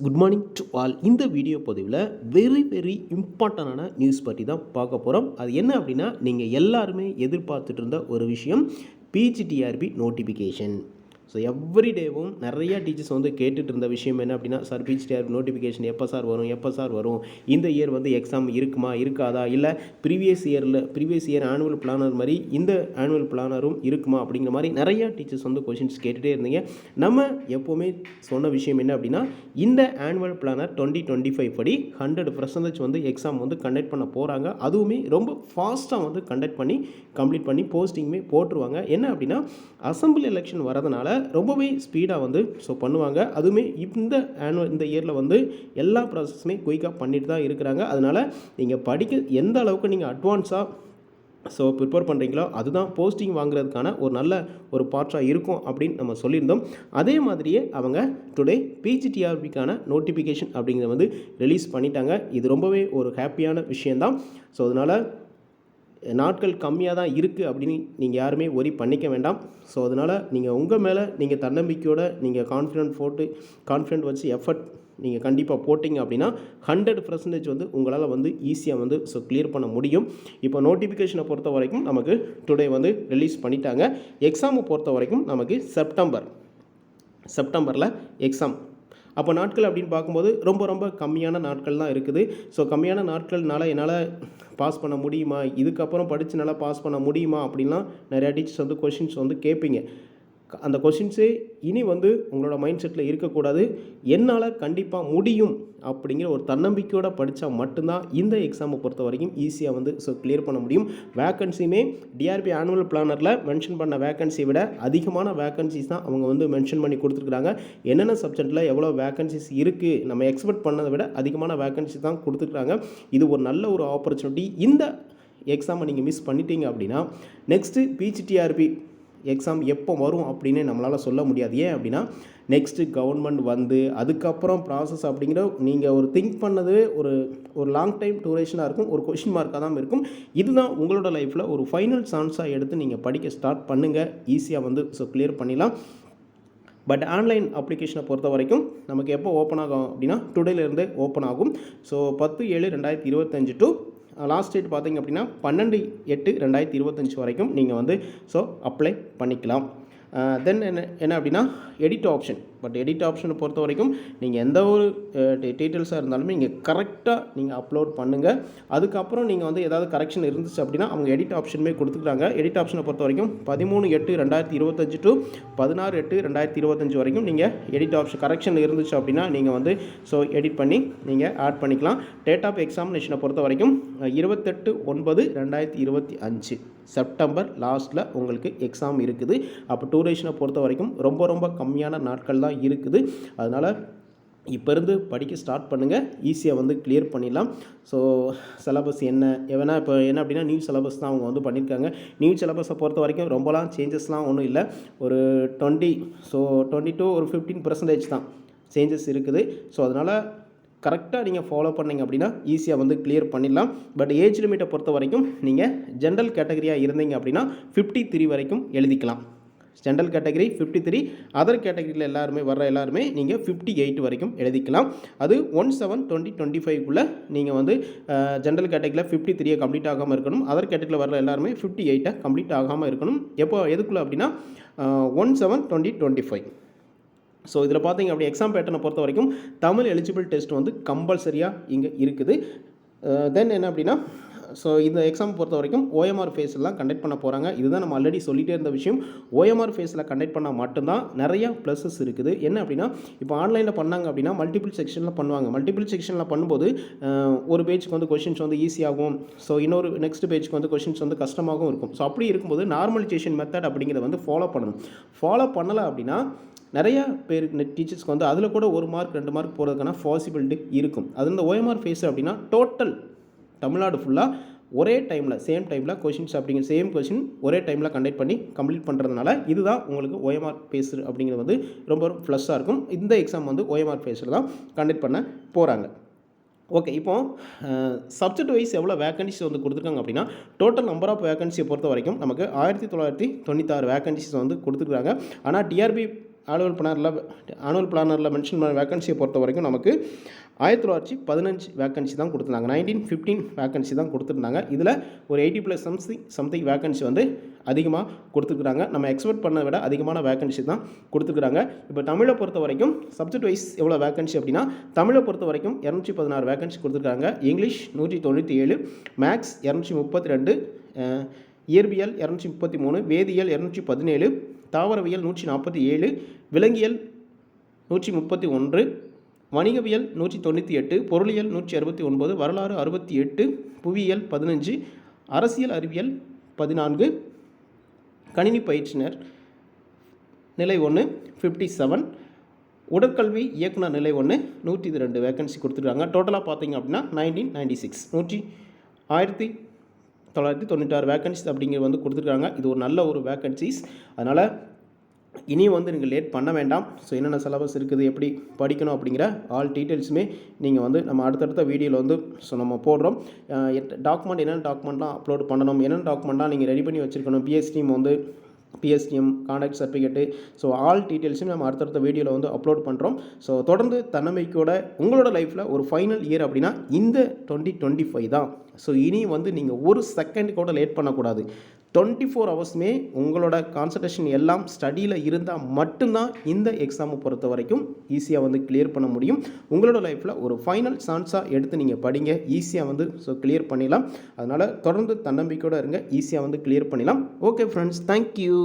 Good morning to all. இந்த video பதிவில் very இம்பார்ட்டண்டான நியூஸ் பற்றி தான் பார்க்க போகிறோம். அது என்ன அப்படின்னா, நீங்கள் எல்லாருமே எதிர்பார்த்துட்டு இருந்த ஒரு விஷயம், பிஜிடிஆர்பி நோட்டிஃபிகேஷன். ஸோ எவ்ரி டேவும் நிறையா டீச்சர்ஸ் வந்து கேட்டுட்டு இருந்த விஷயம் என்ன அப்படின்னா, சார் பிஜிடிஆர்பி நோட்டிஃபிகேஷன் எப்போ சார் வரும், இந்த இயர் வந்து எக்ஸாம் இருக்குமா இருக்காதா, இல்லை ப்ரீவியஸ் இயர் ஆனுவல் பிளானர் மாதிரி இந்த ஆனுவல் பிளானரும் இருக்குமா அப்படிங்கிற மாதிரி நிறையா டீச்சர்ஸ் வந்து கொஷின்ஸ் கேட்டுகிட்டே இருந்தீங்க. நம்ம எப்போவுமே சொன்ன விஷயம் என்ன அப்படின்னா, இந்த ஆனுவல் பிளானர் 2025 படி 100% வந்து எக்ஸாம் வந்து கண்டக்ட் பண்ண போகிறாங்க. அதுவுமே ரொம்ப ஃபாஸ்ட்டாக வந்து கம்ப்ளீட் பண்ணி போஸ்டிங்குமே போட்டுருவாங்க. என்ன அப்படின்னா, அசம்பிளி எலெக்ஷன் வரதுனால ரொம்பவே ஸ்பீடாக வந்து பண்ணுவாங்க. அதுவுமே இந்த இயரில் வந்து எல்லா ப்ராசஸுமே குயிக்காக பண்ணிட்டு தான் இருக்கிறாங்க. அதனால் நீங்கள் எந்த அளவுக்கு நீங்கள் அட்வான்ஸாக ப்ரிப்பேர் பண்ணுறீங்களோ அதுதான் போஸ்டிங் வாங்குறதுக்கான ஒரு நல்ல ஒரு பார்ட்டாக இருக்கும் அப்படின்னு நம்ம சொல்லியிருந்தோம். அதே மாதிரியே அவங்க டுடே பிஜிடிஆர்பிக்கான நோட்டிஃபிகேஷன் அப்படிங்கிறத வந்து ரிலீஸ் பண்ணிட்டாங்க. இது ரொம்பவே ஒரு ஹாப்பியான விஷயந்தான். ஸோ அதனால் நாட்கள் கம்மியாக தான் இருக்குது அப்படின்னு நீங்கள் யாருமே ஒரி பண்ணிக்க வேண்டாம். ஸோ அதனால் நீங்கள் உங்கள் மேலே நீங்கள் தன்னம்பிக்கையோடு நீங்கள் கான்ஃபிடென்ட் வச்சு எஃபர்ட் நீங்கள் கண்டிப்பாக போட்டிங்க அப்படின்னா 100% வந்து உங்களால் வந்து ஈஸியாக வந்து கிளியர் பண்ண முடியும். இப்போ நோட்டிஃபிகேஷனை பொறுத்த வரைக்கும் நமக்கு டுடே வந்து ரிலீஸ் பண்ணிட்டாங்க. எக்ஸாமை பொறுத்த வரைக்கும் நமக்கு செப்டம்பரில் எக்ஸாம். அப்போ நாட்கள் அப்படின்னு பார்க்கும்போது ரொம்ப கம்மியான நாட்கள் தான் இருக்குது. ஸோ கம்மியான நாட்கள்னால என்னால் பாஸ் பண்ண முடியுமா, இதுக்கப்புறம் படித்து நல்லா பாஸ் பண்ண முடியுமா அப்படின்லாம் நிறையா டீச்சர்ஸ் வந்து கொஷின்ஸ் வந்து கேட்பீங்க. அந்த கொஷின்ஸே இனி வந்து உங்களோட மைண்ட் செட்டில் இருக்கக்கூடாது. என்னால் கண்டிப்பாக முடியும் அப்படிங்கிற ஒரு தன்னம்பிக்கையோடு படித்தா மட்டும்தான் இந்த எக்ஸாமை பொறுத்த வரைக்கும் ஈஸியாக வந்து கிளியர் பண்ண முடியும். வேக்கன்சியுமே டிஆர்பி ஆனுவல் பிளானரில் மென்ஷன் பண்ண வேக்கன்சியை விட அதிகமான வேக்கன்சிஸ் தான் அவங்க வந்து மென்ஷன் பண்ணி கொடுத்துருக்குறாங்க. என்னென்ன சப்ஜெக்டில் எவ்வளோ வேக்கன்சிஸ் இருக்குது, நம்ம எக்ஸ்பெக்ட் பண்ணதை விட அதிகமான வேக்கன்சி தான் கொடுத்துருக்குறாங்க. இது ஒரு நல்ல ஒரு ஆப்பர்ச்சுனிட்டி. இந்த எக்ஸாமை நீங்கள் மிஸ் பண்ணிட்டீங்க அப்படின்னா நெக்ஸ்ட்டு பிஜிடிஆர்பி எக்ஸாம் எப்போ வரும் அப்படின்னு நம்மளால் சொல்ல முடியாது. ஏன் அப்படின்னா, நெக்ஸ்ட்டு கவர்மெண்ட் வந்து அதுக்கப்புறம் ப்ராசஸ் அப்படிங்கிற நீங்கள் ஒரு திங்க் பண்ணது ஒரு லாங் டைம் டூரேஷனாக இருக்கும், ஒரு கொஷின் மார்க்காக தான் இருக்கும். இதுதான் உங்களோட லைஃப்பில் ஒரு ஃபைனல் சான்ஸாக எடுத்து நீங்கள் படிக்க ஸ்டார்ட் பண்ணுங்கள். ஈஸியாக வந்து கிளியர் பண்ணிடலாம். பட் ஆன்லைன் அப்ளிகேஷனை பொறுத்த வரைக்கும் நமக்கு எப்போ ஓப்பன் ஆகும் அப்படின்னா, டுடேலேருந்தே ஓப்பன் ஆகும். ஸோ 10/7/2025 டு லாஸ்ட் டேட் பார்த்திங்க அப்படின்னா 12/8/2025 வரைக்கும் நீங்கள் வந்து அப்ளை பண்ணிக்கலாம். தென் என்ன அப்படின்னா எடிட் ஆப்ஷனை பொறுத்த வரைக்கும் நீங்கள் எந்த ஒரு டீட்டெயில்ஸாக இருந்தாலுமே நீங்கள் கரெக்டாக நீங்கள் அப்லோட் பண்ணுங்கள். அதுக்கப்புறம் நீங்கள் வந்து ஏதாவது கரெக்ஷன் இருந்துச்சு அப்படின்னா அவங்க எடிட் ஆப்ஷனுமே கொடுத்துருக்காங்க. எடிட் ஆப்ஷனை பொறுத்த வரைக்கும் 13/8/2025 டு 16/8/2025 வரைக்கும் நீங்கள் எடிட் ஆப்ஷன் கரெக்ஷன் இருந்துச்சு அப்படின்னா நீங்கள் வந்து எடிட் பண்ணி நீங்கள் ஆட் பண்ணிக்கலாம். டேட் ஆஃப் எக்ஸாமினேஷனை பொறுத்த வரைக்கும் 28/9/2025 செப்டம்பர் லாஸ்ட்டில் உங்களுக்கு எக்ஸாம் இருக்குது. அப்போ டூரேஷனை பொறுத்த வரைக்கும் ரொம்ப கம்மியான நாட்கள் தான் இருக்குது. அதனால் இப்போ இருந்து படிக்க ஸ்டார்ட் பண்ணுங்கள். ஈஸியாக வந்து கிளியர் பண்ணிடலாம். ஸோ சிலபஸ் என்ன அப்படின்னா நியூ சிலபஸ் தான் அவங்க வந்து பண்ணியிருக்காங்க. நியூ சிலபஸை பொறுத்த வரைக்கும் ரொம்பலாம் சேஞ்சஸ்லாம் ஒன்றும் இல்லை. ஒரு 20 to ஒரு 15% தான் சேஞ்சஸ் இருக்குது. ஸோ அதனால் கரெக்டாக நீங்கள் ஃபாலோ பண்ணிங்க அப்படின்னா ஈஸியாக வந்து கிளியர் பண்ணிடலாம். பட் ஏஜ் லிமிட்டை பொறுத்த வரைக்கும் நீங்கள் ஜென்ரல் கேட்டகரியாக இருந்தீங்க அப்படின்னா 53 வரைக்கும் எழுதிக்கலாம். ஜென்ரல் கேட்டகரி 53, அதர் கேட்டகரியில் எல்லாருமே நீங்கள் 58 வரைக்கும் எழுதிக்கலாம். அது 1/7/2025 நீங்கள் வந்து ஜென்ரல் கேட்டகரியில் 53 கம்ப்ளீட் ஆகாமல் இருக்கணும். அதர் கேட்டகரியில் வர எல்லாருமே 58 கம்ப்ளீட் ஆகாமல் இருக்கணும். எதுக்குள்ள அப்படின்னா 1/7/2025. ஸோ இதில் பார்த்தீங்க அப்படி எக்ஸாம் பேட்டர்னை பொறுத்த வரைக்கும் தமிழ் எலிஜிபிள் டெஸ்ட் வந்து கம்பல்சரியாக இங்கே இருக்குது. தென் என்ன அப்படின்னா இந்த எக்ஸாம் பொறுத்த வரைக்கும் ஓஎம்ஆர் ஃபேஸ்லாம் கண்டக்ட் பண்ண போகிறாங்க. இதுதான் நம்ம ஆல்ரெடி சொல்லிகிட்டே இருந்த விஷயம். ஓஎம்ஆர் ஃபேஸில் கண்டக்ட் பண்ணால் மட்டும்தான் நிறையா ப்ளஸஸ் இருக்குது. என்ன அப்படின்னா, இப்போ ஆன்லைனில் பண்ணாங்க அப்படின்னா மல்டிபிள் செக்ஷனில் பண்ணுவாங்க. மல்டிபிள் செக்ஷனில் பண்ணும்போது ஒரு பேஜுக்கு வந்து கொஷின்ஸ் வந்து ஈஸியாகும். இன்னொரு நெக்ஸ்ட் பேஜுக்கு வந்து கொஷின்ஸ் வந்து கஷ்டமாகவும் இருக்கும். அப்படி இருக்கும்போது நார்மலைசேஷன் மெத்தட் அப்படிங்கிறத வந்து ஃபாலோ பண்ணலை அப்படின்னா நிறையா பேர் டீச்சர்ஸ்க்கு வந்து அதில் கூட 1 மார்க் 2 மார்க் போகிறதுக்கான பாசிபிலிட்டி இருக்கும். அது இந்த ஓஎம்ஆர் ஃபேஸ் அப்படின்னா டோட்டல் தமிழ்நாடு ஃபுல்லாக ஒரே டைமில் சேம் கொஷின்ஸ் சேம் கொஷின் ஒரே டைமில் கம்ப்ளீட் பண்ணுறதுனால இதுதான் உங்களுக்கு ஓஎம்ஆர் ஃபேஸ் அப்படிங்கிறது வந்து ரொம்ப ப்ளஸ்ஸாக இருக்கும். இந்த எக்ஸாம் வந்து ஓஎம்ஆர் ஃபேஸில் தான் கண்டக்ட் பண்ண போகிறாங்க. ஓகே, இப்போ சப்ஜெக்ட் வைஸ் எவ்வளோ வேக்கன்சிஸ் வந்து கொடுத்துருக்காங்க அப்படின்னா, டோட்டல் நம்பர் ஆஃப் வேக்கன்சியை பொறுத்த வரைக்கும் நமக்கு 1996 வேக்கன்சிஸ் வந்து கொடுத்துருக்காங்க. ஆனால் டிஆர்பி ஆனுவல் பிளானரில் மென்ஷன் பண்ண வேக்கன்சியை பொறுத்த வரைக்கும் நமக்கு 1915 வேக்கன்சி தான் கொடுத்துருந்தாங்க. 1915 வேக்கன்சி தான் கொடுத்துருந்தாங்க. இதில் ஒரு 80+ சம்திங் வேக்கன்சி வந்து அதிகமாக கொடுத்துருக்குறாங்க. நம்ம எக்ஸ்பெக்ட் பண்ணதை விட அதிகமான வேக்கன்சி தான் கொடுத்துருக்குறாங்க. இப்போ தமிழை பொறுத்த வரைக்கும் சப்ஜெக்ட் வைஸ் எவ்வளோ வேக்கன்சி அப்படின்னா, தமிழை பொறுத்த வரைக்கும் 216 வேக்கன்சி கொடுத்துருக்காங்க. இங்கிலீஷ் 197, மேக்ஸ் 232, இயற்பியல் 233, வேதியியல் 217, தாவரவியல் 147, விலங்கியல் 131, வணிகவியல் 198, பொருளியல் 169, வரலாறு 68, புவியியல் 15, அரசியல் அறிவியல் 14, கணினி பயிற்றுனர் நிலை 1 57, உடற்கல்வி இயக்குனர் நிலை 1 102 வேக்கன்சி கொடுத்துருக்காங்க. டோட்டலாக பார்த்தீங்க அப்படின்னா 1996 1996 வேக்கன்சிஸ் அப்படிங்கிறது வந்து கொடுத்துருக்காங்க. இது ஒரு நல்ல ஒரு வேக்கன்சிஸ். அதனால் இனி வந்து நீங்கள் லேட் பண்ண வேண்டாம். ஸோ என்னென்ன சிலபஸ் இருக்குது, எப்படி படிக்கணும் அப்படிங்கிற ஆல் டீட்டெயில்ஸுமே நீங்கள் வந்து நம்ம அடுத்தடுத்த வீடியோவில் வந்து நம்ம போடுறோம். டாக்குமெண்ட் என்னென்ன டாக்குமெண்ட்லாம் அப்லோட் பண்ணணும், என்னென்ன டாக்குமெண்ட்லாம் நீங்கள் ரெடி பண்ணி வச்சுருக்கணும், PSTM contact certificate, so all டீட்டெயில்ஸும் நம்ம அடுத்தடுத்த வீடியோவில் வந்து அப்லோட் பண்ணுறோம். ஸோ தொடர்ந்து தன்னம்பிக்கையோட உங்களோட லைஃப்பில் ஒரு ஃபைனல் இயர் அப்படின்னா இந்த 2025 தான். ஸோ இனி வந்து நீங்கள் ஒரு செகண்ட் கூட லேட் பண்ணக்கூடாது. 24 ஹவர்ஸுமே உங்களோட கான்சன்ட்ரேஷன் எல்லாம் ஸ்டடியில் இருந்தால் மட்டும்தான் இந்த எக்ஸாமை பொறுத்த வரைக்கும் ஈஸியாக வந்து கிளியர் பண்ண முடியும். உங்களோட லைஃப்பில் ஒரு ஃபைனல் சான்ஸாக எடுத்து நீங்கள் படிங்க, ஈஸியாக வந்து கிளியர் பண்ணிடலாம். அதனால் தொடர்ந்து தன்னம்பிக்கையோடு இருங்க, ஈஸியாக வந்து கிளியர் பண்ணிடலாம். Okay friends, thank you.